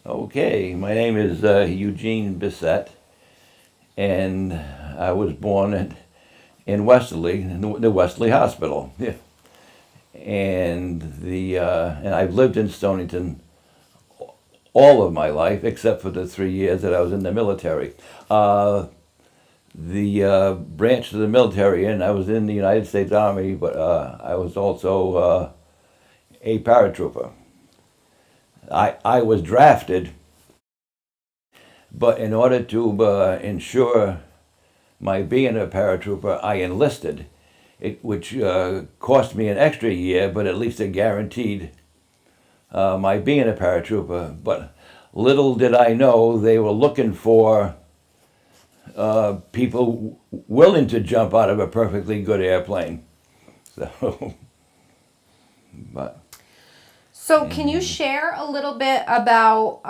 Okay, my name is Eugene Bessette, and I was born in Westerly, in the Westerly Hospital. Yeah. And I've lived in Stonington all of my life, except for the 3 years that I was in the military. Uh, the branch of the military, and I was in the United States Army, but I was also a paratrooper. I was drafted, but in order to ensure my being a paratrooper, I enlisted, which cost me an extra year, but at least it guaranteed my being a paratrooper. But little did I know they were looking for people willing to jump out of a perfectly good airplane. So, but So, can you share a little bit about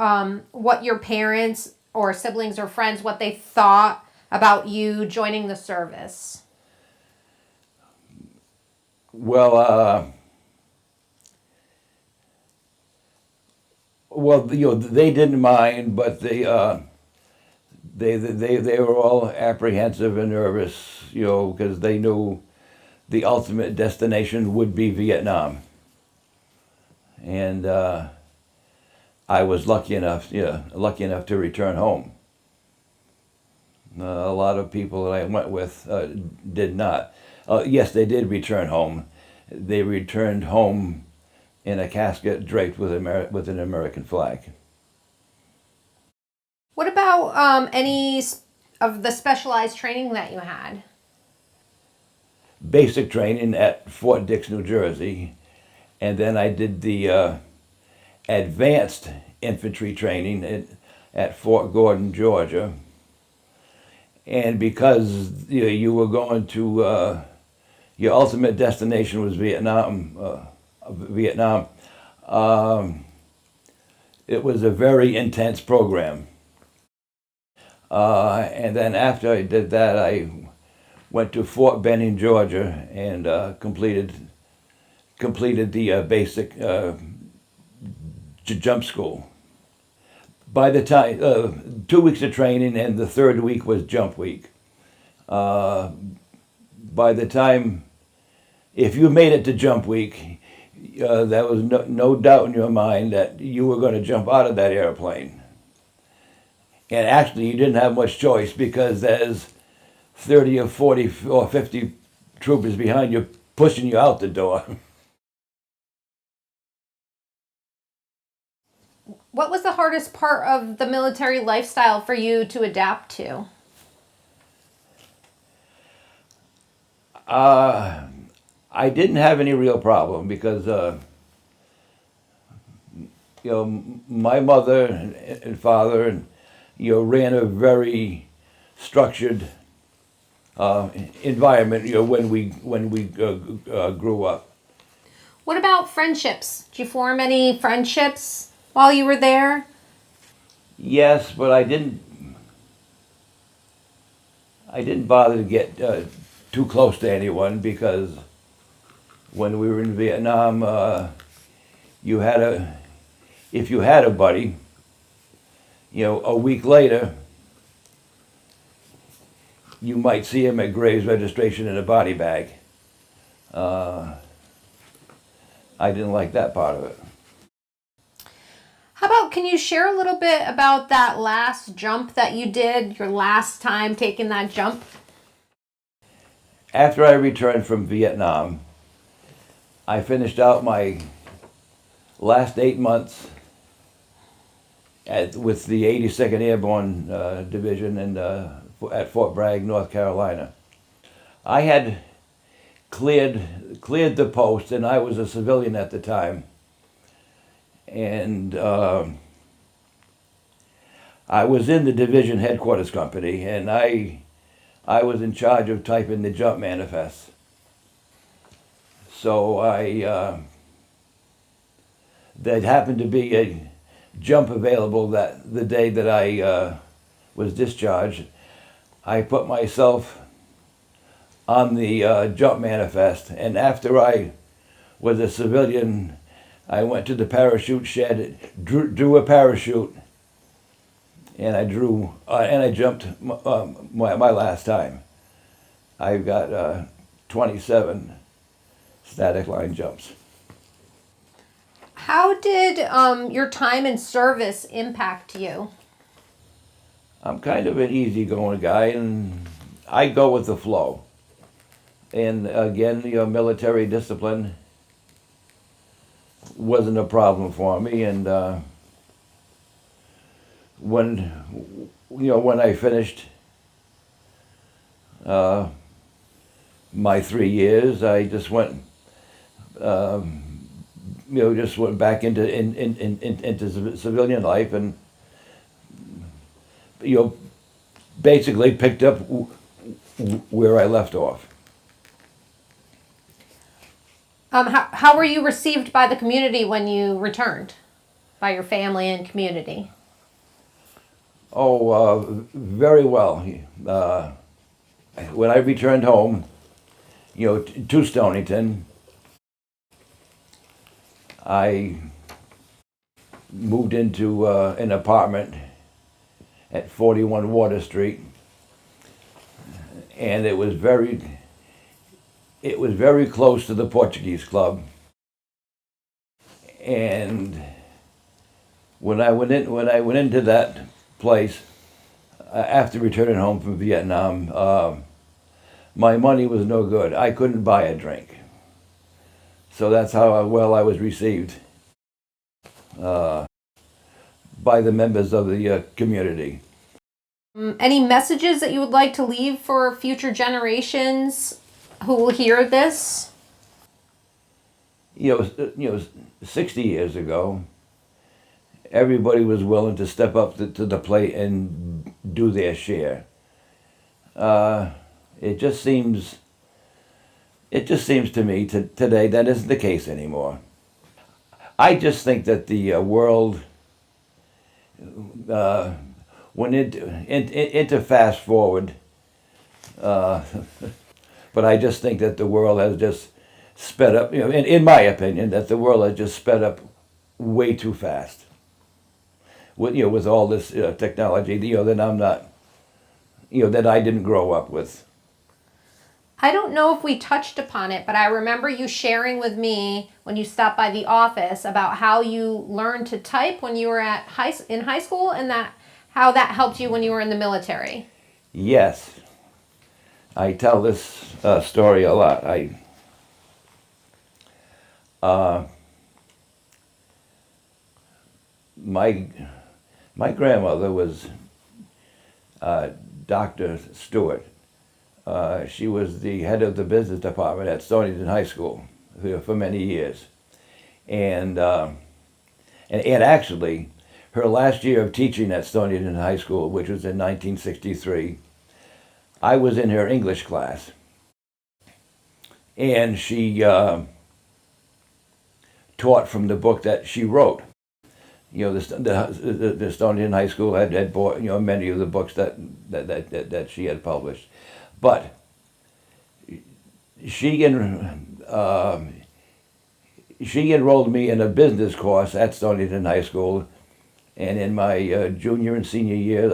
what your parents or siblings or friends, what they thought about you joining the service? well, they didn't mind, but they were all apprehensive and nervous, because they knew the ultimate destination would be Vietnam. And I was lucky enough to return home. A lot of people that I went with did not. Yes, they did return home. They returned home in a casket draped with an American flag. What about any of the specialized training that you had? Basic training at Fort Dix, New Jersey, and then I did the advanced infantry training at Fort Gordon, Georgia. And because you were going to your ultimate destination was Vietnam. Um, it was a very intense program. And then after I did that, I went to Fort Benning, Georgia, and completed the basic jump school. By the time 2 weeks of training, and the third week was jump week. By the time, if you made it to jump week, there was no doubt in your mind that you were going to jump out of that airplane. And actually, you didn't have much choice because there's 30 or 40 or 50 troopers behind you pushing you out the door. What was the hardest part of the military lifestyle for you to adapt to? I didn't have any real problem because my mother and father and ran a very structured environment when we grew up. What about friendships? Did you form any friendships while you were there? Yes, but I didn't bother to get too close to anyone because when we were in Vietnam, you had a if you had a buddy, a week later, you might see him at Graves registration in a body bag. Uh, I didn't like that part of it. How about, can you share a little bit about that last jump that you did, your last time taking that jump? After I returned from Vietnam, I finished out my last 8 months with the 82nd Airborne Division at Fort Bragg, North Carolina. I had cleared the post, and I was a civilian at the time. And I was in the division headquarters company, and I was in charge of typing the jump manifests. So there happened to be a jump available the day that I was discharged. I put myself on the jump manifest, and after I was a civilian, I went to the parachute shed, drew a parachute, and I drew and I jumped my last time. I've got 27 static line jumps. How did your time in service impact you? I'm kind of an easygoing guy, and I go with the flow. And again, military discipline wasn't a problem for me. And when I finished my 3 years, I just went, just went back into civilian life, and basically picked up where I left off. How were you received by the community when you returned, by your family and community? Oh, very well. When I returned home, to Stonington, I moved into an apartment at 41 Water Street, and it was very close to the Portuguese Club. And when I went into that place after returning home from Vietnam, my money was no good. I couldn't buy a drink. So that's how well I was received by the members of the community. Any messages that you would like to leave for future generations who will hear this? 60 years ago, everybody was willing to step up to the plate and do their share. It just seems to me today that isn't the case anymore. I just think that the world went into fast forward, but I just think that the world has just sped up. In my opinion, that the world has just sped up way too fast. With all this technology, that I'm not, that I didn't grow up with. I don't know if we touched upon it, but I remember you sharing with me when you stopped by the office about how you learned to type when you were in high school, and how that helped you when you were in the military. Yes, I tell this story a lot. My grandmother was Dr. Stewart. She was the head of the business department at Stonington High School for many years. And actually, her last year of teaching at Stonington High School, which was in 1963, I was in her English class. And she taught from the book that she wrote. The Stonington High School had bought many of the books that she had published, but she enrolled me in a business course at Stonington High School, and in my junior and senior years,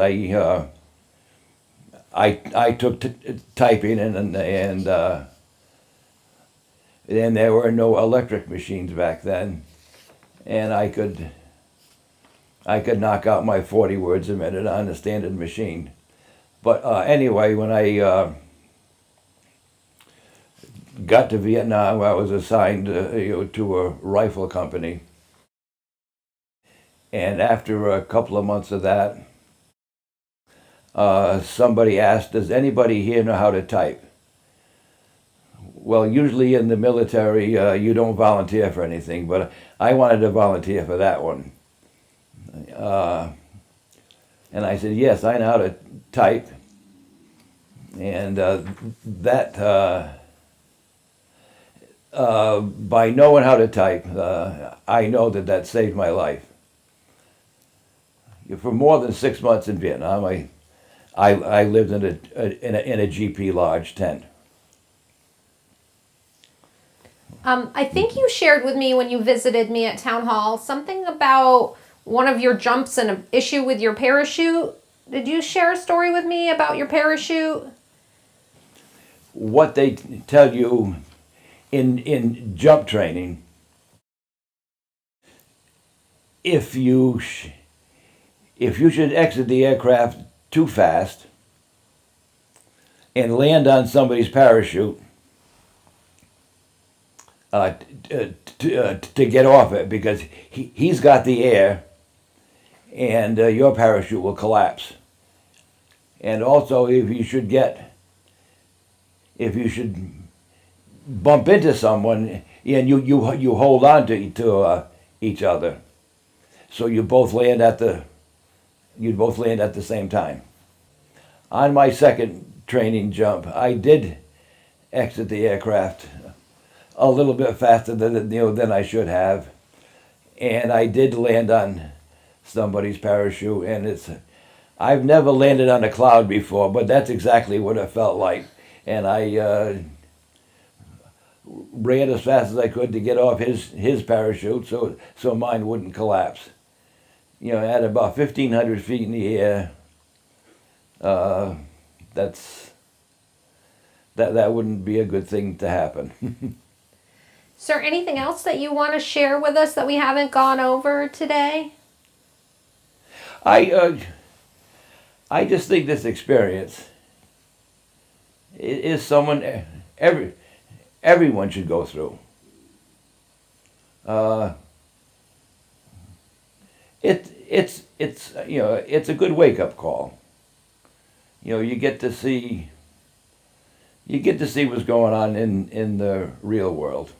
I took typing, and there were no electric machines back then, and I could knock out my 40 words a minute on a standard machine. But anyway, when I got to Vietnam, I was assigned to a rifle company. And after a couple of months of that, somebody asked, does anybody here know how to type? Well, usually in the military, you don't volunteer for anything, but I wanted to volunteer for that one. And I said, yes, I know how to type. And by knowing how to type, I know that saved my life. For more than 6 months in Vietnam, I lived in a GP Lodge tent. I think you shared with me when you visited me at Town Hall something about one of your jumps and an issue with your parachute. Did you share a story with me about your parachute? What they tell you in jump training, if you should exit the aircraft too fast and land on somebody's parachute to get off it, because he's got the air and your parachute will collapse. And also, if you should bump into someone and you hold on to each other, so you'd both land at the same time. On my second training jump, I did exit the aircraft a little bit faster than I should have, and I did land on somebody's parachute. And I've never landed on a cloud before, but that's exactly what it felt like. And I ran as fast as I could to get off his parachute so mine wouldn't collapse. At about 1,500 feet in the air, that wouldn't be a good thing to happen. Is there anything else that you want to share with us that we haven't gone over today? I just think this experience is someone everyone should go through. It's a good wake-up call. You get to see what's going on in the real world.